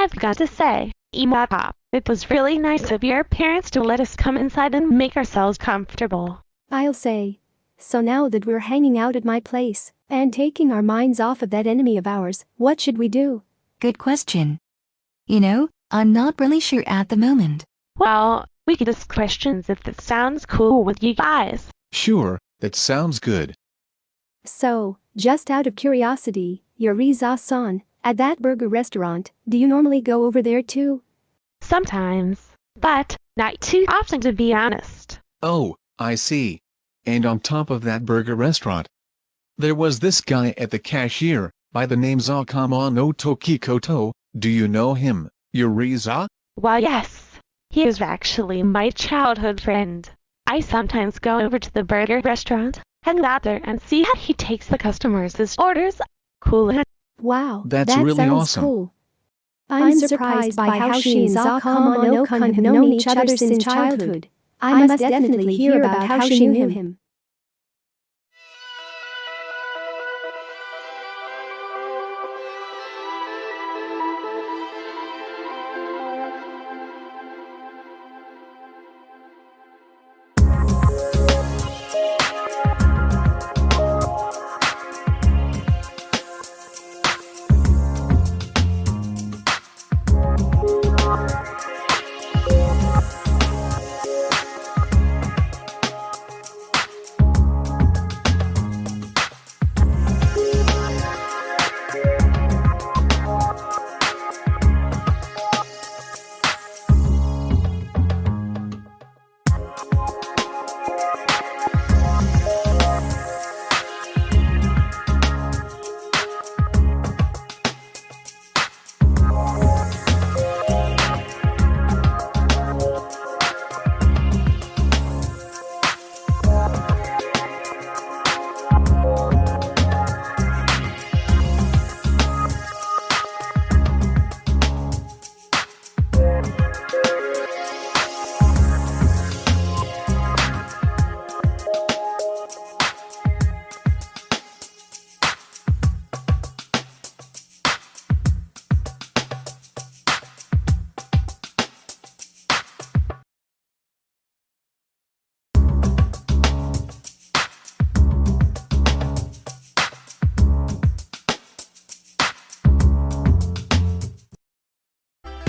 I've got to say, Imata, it was really nice of your parents to let us come inside and make ourselves comfortable. I'll say. So now that we're hanging out at my place and taking our minds off of that enemy of ours, what should we do? Good question. I'm not really sure at the moment. Well, we could ask questions if that sounds cool with you guys. Sure, that sounds good. So, just out of curiosity, Yoriza-san, at that burger restaurant, do you normally go over there too? Sometimes, but not too often to be honest. Oh, I see. And on top of that burger restaurant, there was this guy at the cashier, by the name Zakamano Tokikoto. Do you know him, Yoriza? Well, yes. He is actually my childhood friend. I sometimes go over to the burger restaurant, hang out there and see how he takes the customers' orders. Cool, huh? Wow, That's that really sounds awesome. cool. I'm surprised by how she and Zakamano-kun have known each other since childhood. I must definitely hear about how she knew him.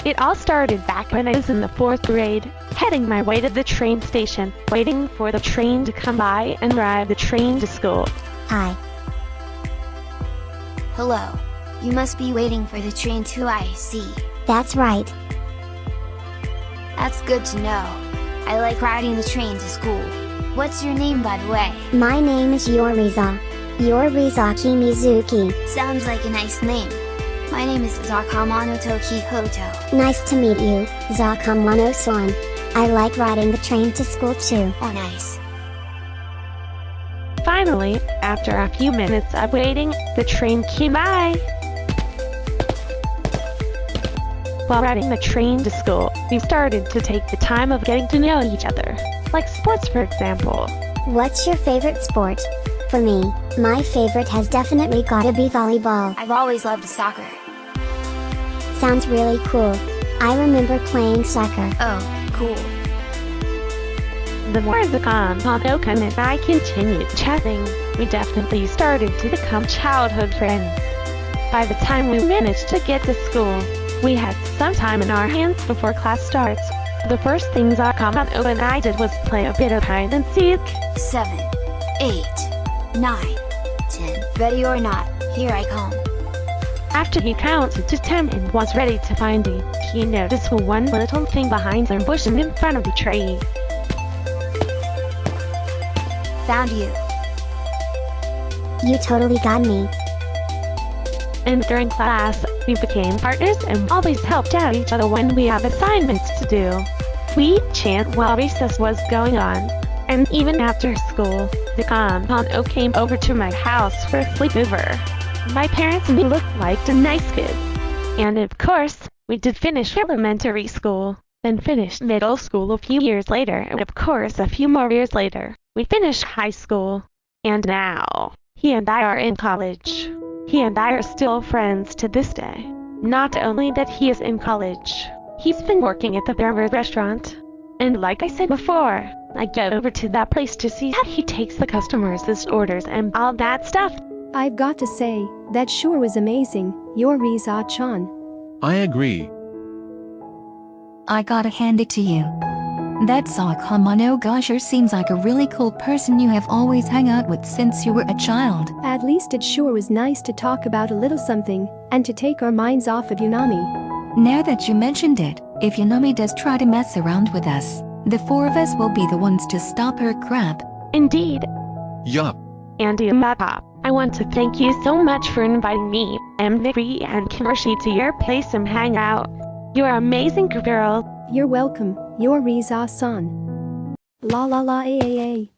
It all started back when I was in the 4th grade, heading my way to the train station, waiting for the train to come by and ride the train to school. Hi. Hello. You must be waiting for the train to IC. That's right. That's good to know. I like riding the train to school. What's your name, by the way? My name is Yoriza. Yoriza Kimizuki. Sounds like a nice name. My name is Zakamano Tokikoto. Nice to meet you, Zakamano-san. I like riding the train to school too. Oh nice. Finally, after a few minutes of waiting, the train came by. While riding the train to school, we started to take the time of getting to know each other, like sports for example. What's your favorite sport? For me, my favorite has definitely gotta be volleyball. I've always loved soccer. Sounds really cool. I remember playing soccer. Oh, cool. The more Zakamano-kun and I continued chatting, we definitely started to become childhood friends. By the time we managed to get to school, we had some time in our hands before class starts. The first thing Zakamano and I did was play a bit of hide and seek. 7, 8, 9, 10. Ready or not, here I come. After he counted to 10 and was ready to find me, he noticed one little thing behind the bush and in front of the tree. Found you. You totally got me. And during class, we became partners and always helped out each other when we have assignments to do. We'd chant while recess was going on. And even after school, Zakamano came over to my house for a sleepover. My parents and me looked like a nice kid. And of course, we did finish elementary school, then finished middle school a few years later, and of course a few more years later, we finished high school. And now, he and I are in college. He and I are still friends to this day. Not only that he is in college, he's been working at the burger restaurant. And like I said before, I go over to that place to see how he takes the customers' orders and all that stuff. I've got to say, that sure was amazing, Yoriza-chan. I agree. I gotta hand it to you. That Zakamano Gosher seems like a really cool person you have always hung out with since you were a child. At least it sure was nice to talk about a little something, and to take our minds off of Yanami. Now that you mentioned it, if Yanami does try to mess around with us, the four of us will be the ones to stop her crap. Indeed. Yup. And Imata, I want to thank you so much for inviting me, Emiri and Kirishi to your place and hang out. You're an amazing girl. You're welcome, Yoriza-san. La la la a.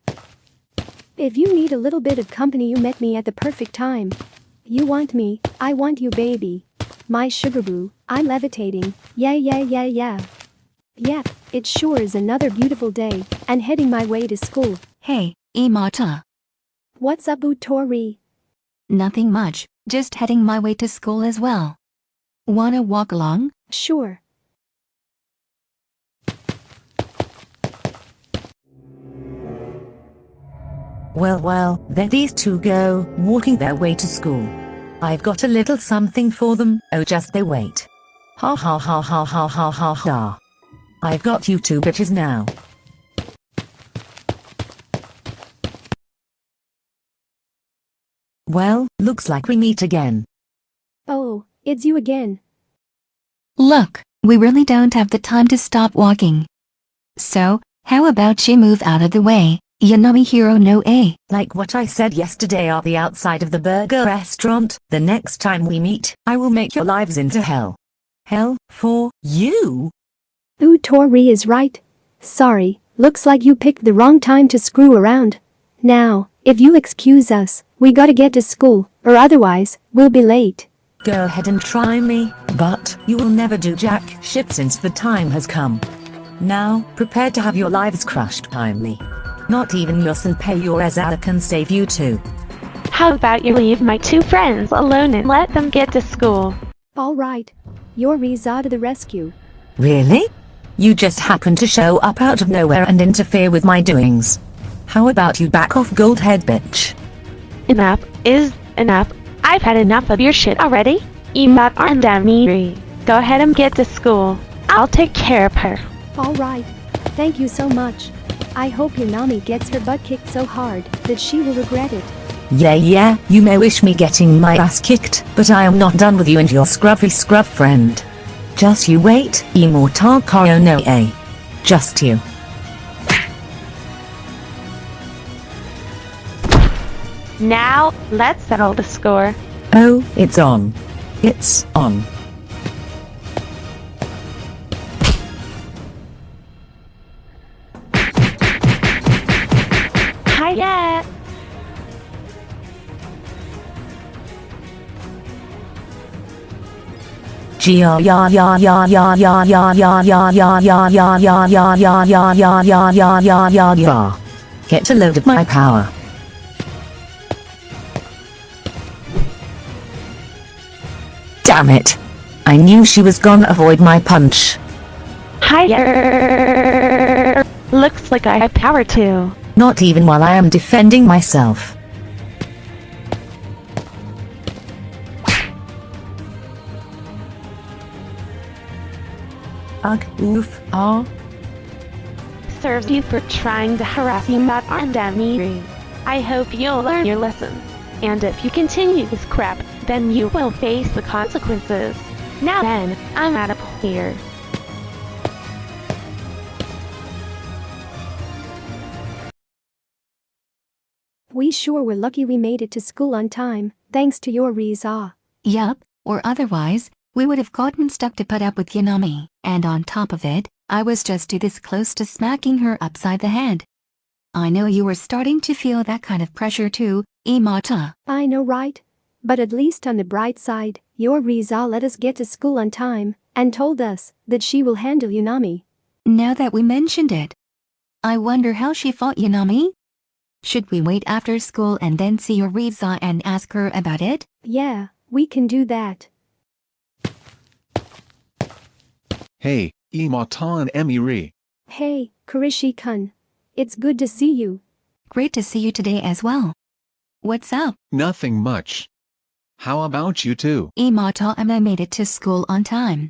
If you need a little bit of company, you met me at the perfect time. You want me, I want you, baby. My sugar boo, I'm levitating, yeah. Yep, it sure is another beautiful day, and heading my way to school. Hey, Imata. What's up, Utori? Nothing much, just heading my way to school as well. Wanna walk along? Sure. Well, there these two go, walking their way to school. I've got a little something for them, oh just they wait. Ha ha ha ha ha ha ha ha. I've got you two bitches now. Well, looks like we meet again. Oh, it's you again. Look, we really don't have the time to stop walking. So, how about you move out of the way, Yanami Hironoue? Like what I said yesterday at the outside of the burger restaurant, the next time we meet, I will make your lives into hell. Hell, for you? Utori is right. Sorry, looks like you picked the wrong time to screw around. Now, if you'll excuse us, we gotta get to school, or otherwise, we'll be late. Go ahead and try me, but you will never do jack shit since the time has come. Now, prepare to have your lives crushed by me. Not even your senpai Yoriza can save you two. How about you leave my two friends alone and let them get to school? Alright. Yoriza to the rescue. Really? You just happened to show up out of nowhere and interfere with my doings. How about you back off, gold-head bitch? Enough is enough. I've had enough of your shit already. Imata and Emiri, go ahead and get to school. I'll take care of her. Alright. Thank you so much. I hope Yanami gets her butt kicked so hard that she will regret it. Yeah, you may wish me getting my ass kicked, but I am not done with you and your scruffy scrub friend. Just you wait, Imata Konoue. Just you. Now, let's settle the score. Oh, it's on. It's on. Hiya! Get a load of my power. Damn it! I knew she was gonna avoid my punch. Hiya! Looks like I have power too. Not even while I am defending myself. Ugh, oof, ah. Serves you for trying to harass Imata and Emiri. I hope you'll learn your lesson. And if you continue this crap, then you will face the consequences. Now then, I'm out of here. We sure were lucky we made it to school on time, thanks to Yoriza. Yup, or otherwise, we would have gotten stuck to put up with Yanami, and on top of it, I was just this close to smacking her upside the head. I know you were starting to feel that kind of pressure too, Imata. I know, right? But at least on the bright side, Yoriza let us get to school on time, and told us that she will handle Yanami. Now that we mentioned it, I wonder how she fought Yanami? Should we wait after school and then see Yoriza and ask her about it? Yeah, we can do that. Hey, Imata and Emiri. Hey, Kirishi-kun. It's good to see you. Great to see you today as well. What's up? Nothing much. How about you two? Imata and I made it to school on time.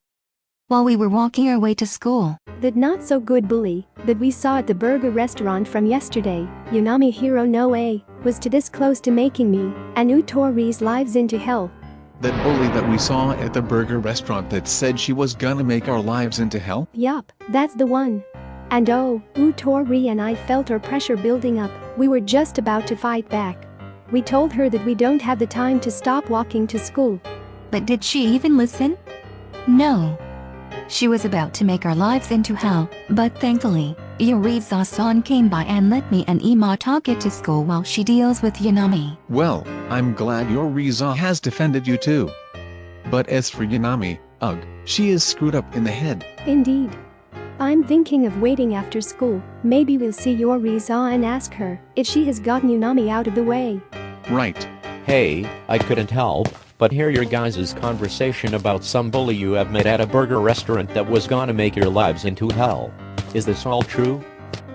While we were walking our way to school, That not-so-good bully that we saw at the burger restaurant from yesterday, Yanami Hironoue, was to this close to making me and Utori's lives into hell. That bully that we saw at the burger restaurant that said she was gonna make our lives into hell? Yup, that's the one. And oh, Utori and I felt her pressure building up. We were just about to fight back. We told her that we don't have the time to stop walking to school. but did she even listen? No. She was about to make our lives into hell, but thankfully, Yoriza-san came by and let me and Imata get to school while she deals with Yanami. Well, I'm glad Yoriza has defended you too. But as for Yanami, ugh, she is screwed up in the head. Indeed. I'm thinking of waiting after school. Maybe we'll see Yoriza and ask her if she has gotten Yanami out of the way. Right. Hey, I couldn't help but hear your guys' conversation about some bully you have met at a burger restaurant that was gonna make your lives into hell. Is this all true?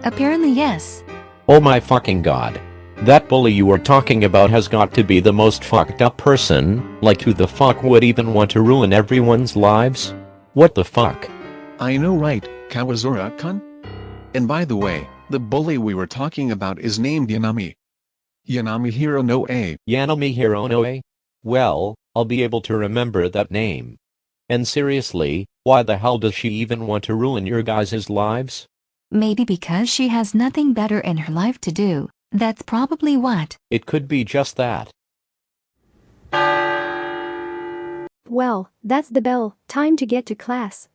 Apparently yes. Oh my fucking god. That bully you were talking about has got to be the most fucked up person. Like, who the fuck would even want to ruin everyone's lives? What the fuck? I know, right, Kawazura-kun? And by the way, the bully we were talking about is named Yanami. Yanami Hironoue. Yanami Hironoue? Well, I'll be able to remember that name. And seriously, why the hell does she even want to ruin your guys' lives? Maybe because she has nothing better in her life to do. That's probably what. It could be just that. Well, that's the bell. Time to get to class.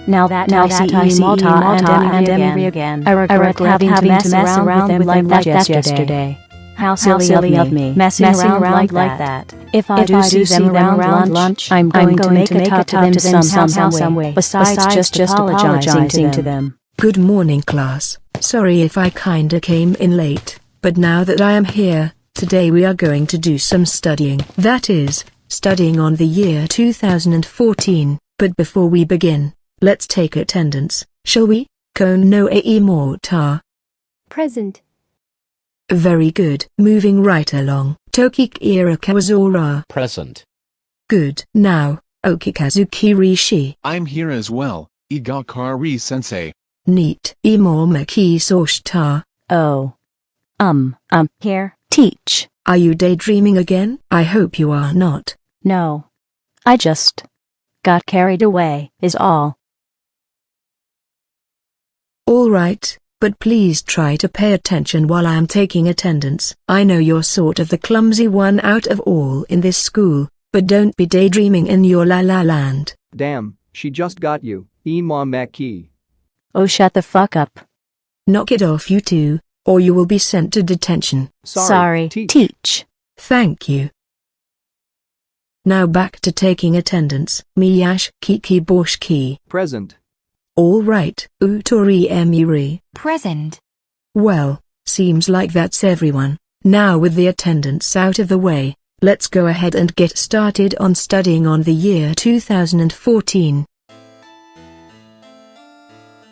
Now that I see Imata and Emiri again, I regret having to mess around with them like that yesterday. How silly of me, messing around like that. If I do see them around lunch, I'm going to make it up to them some way, besides just apologizing to them. Good morning, class. Sorry if I kinda came in late, but now that I am here, today we are going to do some studying. That is, studying on the year 2014. But before we begin, let's take attendance, shall we? Konoue Imata. Present. Very good. Moving right along. Tokikoto. Present. Good. Now, Okikazu Kirishi. I'm here as well, Igakari-sensei. Neat. Imomaki Soshita. Oh. Here, teach. Are you daydreaming again? I hope you are not. No. I just got carried away, is all. All right, but please try to pay attention while I am taking attendance. I know you're sort of the clumsy one out of all in this school, but don't be daydreaming in your la-la land. Damn, she just got you, Imomaki. Oh, shut the fuck up. Knock it off, you two, or you will be sent to detention. Sorry, teach. Thank you. Now back to taking attendance. Miyash Kikiboshiki. Present. All right, Utori Emiri. Present. Well, seems like that's everyone. Now with the attendance out of the way, let's go ahead and get started on studying on the year 2014.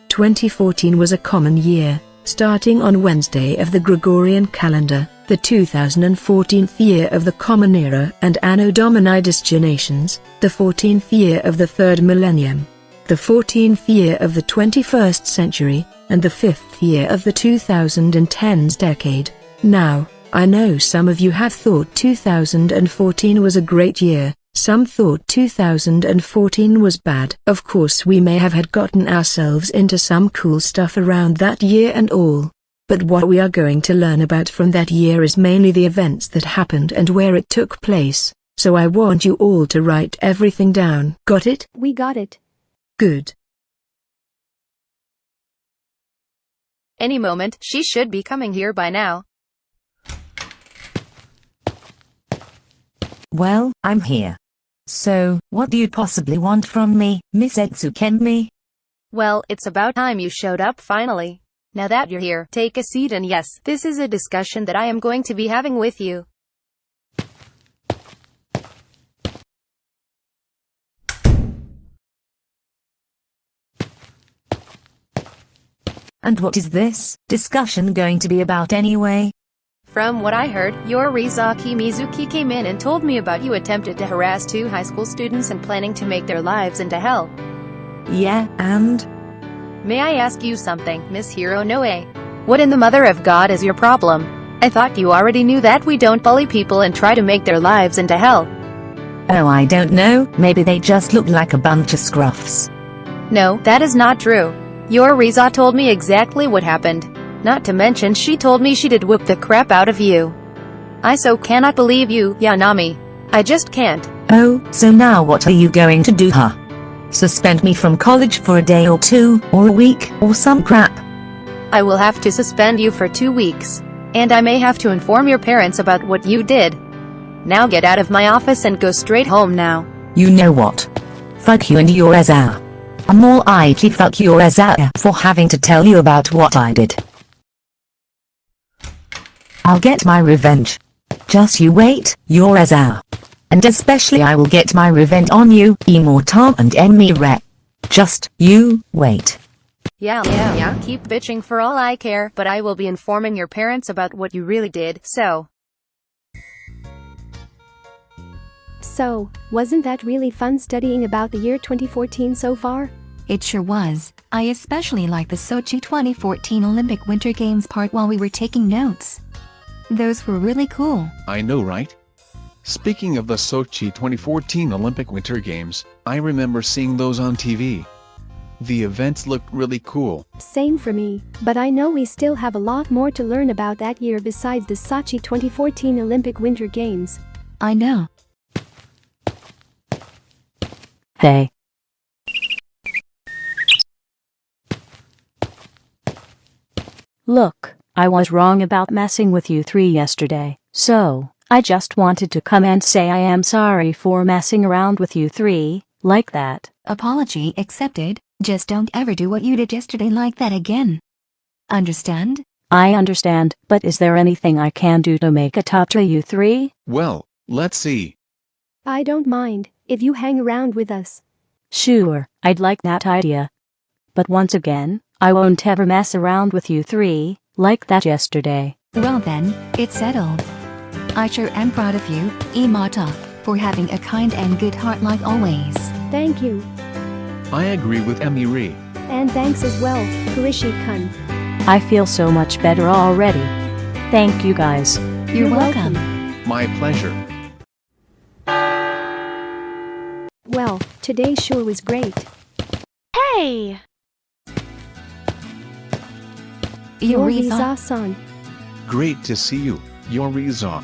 2014 was a common year, starting on Wednesday of the Gregorian calendar, the 2014th year of the Common Era and Anno Domini Disjunations, the 14th year of the third millennium, the 14th year of the 21st century, and the 5th year of the 2010s decade. Now, I know some of you have thought 2014 was a great year, some thought 2014 was bad. Of course we may have had gotten ourselves into some cool stuff around that year and all. But what we are going to learn about from that year is mainly the events that happened and where it took place, so I want you all to write everything down. Got it? We got it. Good. Any moment, she should be coming here by now. Well, I'm here. So, what do you possibly want from me, Miss Etsukemi? Well, it's about time you showed up finally. Now that you're here, take a seat and yes, this is a discussion that I am going to be having with you. And what is this discussion going to be about anyway? From what I heard, Yoriza Kimizuki came in and told me about you attempted to harass 2 high school students and planning to make their lives into hell. Yeah, and? May I ask you something, Miss Hironoue? What in the mother of God is your problem? I thought you already knew that we don't bully people and try to make their lives into hell. Oh, I don't know, maybe they just look like a bunch of scruffs. No, that is not true. Yoriza told me exactly what happened. Not to mention she told me she did whip the crap out of you. I so cannot believe you, Yanami. I just can't. Oh, so now what are you going to do, huh? Suspend me from college for a day or 2, or a week, or some crap? I will have to suspend you for 2 weeks. And I may have to inform your parents about what you did. Now get out of my office and go straight home now. You know what? Fuck you and your Eza. I'm all IT fuck your Eza for having to tell you about what I did. I'll get my revenge. Just you wait, your Eza. And especially I will get my revenge on you, Imata and Emiri. Just you wait. Yeah, keep bitching for all I care, but I will be informing your parents about what you really did, so. So, wasn't that really fun studying about the year 2014 so far? It sure was. I especially liked the Sochi 2014 Olympic Winter Games part while we were taking notes. Those were really cool. I know, right? Speaking of the Sochi 2014 Olympic Winter Games, I remember seeing those on TV. The events looked really cool. Same for me, but I know we still have a lot more to learn about that year besides the Sochi 2014 Olympic Winter Games. I know. Hey. Look, I was wrong about messing with you 3 yesterday, so I just wanted to come and say I am sorry for messing around with you 3, like that. Apology accepted. Just don't ever do what you did yesterday like that again. Understand? I understand, but is there anything I can do to make it up to you 3? Well, let's see. I don't mind, if you hang around with us. Sure, I'd like that idea. But once again, I won't ever mess around with you 3, like that yesterday. Well then, it's settled. I sure am proud of you, Imata, for having a kind and good heart like always. Thank you. I agree with Emiri. And thanks as well, Kirishi-kun. I feel so much better already. Thank you guys. You're welcome. My pleasure. Well, today sure was great. Hey! Yoriza-san. Great to see you, Yoriza.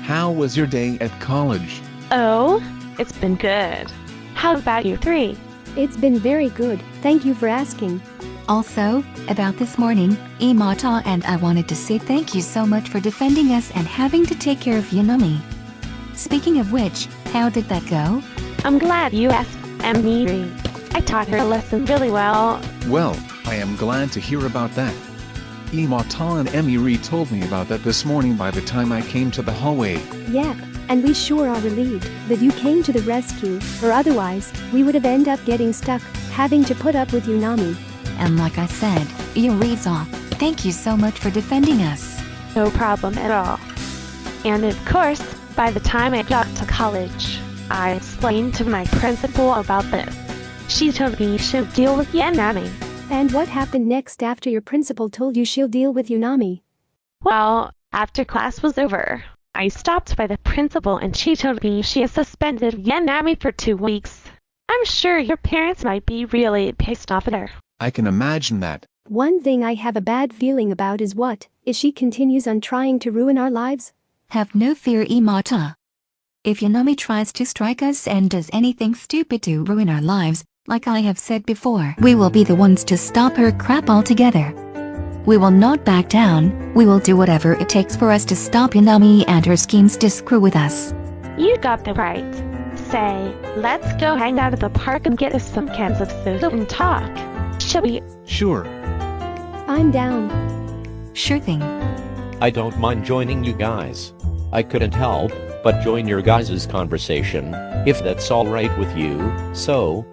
How was your day at college? Oh, it's been good. How about you 3? It's been very good, thank you for asking. Also, about this morning, Imata and I wanted to say thank you so much for defending us and having to take care of Yanami. Speaking of which, how did that go? I'm glad you asked, Emiri. I taught her a lesson really well. Well, I am glad to hear about that. Imata and Emiri told me about that this morning by the time I came to the hallway. Yep, and we sure are relieved that you came to the rescue, or otherwise, we would have ended up getting stuck, having to put up with Yanami. And like I said, Yoriza, thank you so much for defending us. No problem at all. And of course, by the time I got to college, I explained to my principal about this. She told me she'd deal with Yanami. And what happened next after your principal told you she'll deal with Yanami? Well, after class was over, I stopped by the principal and she told me she has suspended Yanami for 2 weeks. I'm sure your parents might be really pissed off at her. I can imagine that. One thing I have a bad feeling about is if she continues on trying to ruin our lives? Have no fear, Imata. If Yanami tries to strike us and does anything stupid to ruin our lives, like I have said before, we will be the ones to stop her crap altogether. We will not back down, we will do whatever it takes for us to stop Yanami and her schemes to screw with us. You got the right. Say, let's go hang out at the park and get us some cans of soda and talk. Shall we? Sure. I'm down. Sure thing. I don't mind joining you guys. I couldn't help but join your guys' conversation, if that's alright with you. So,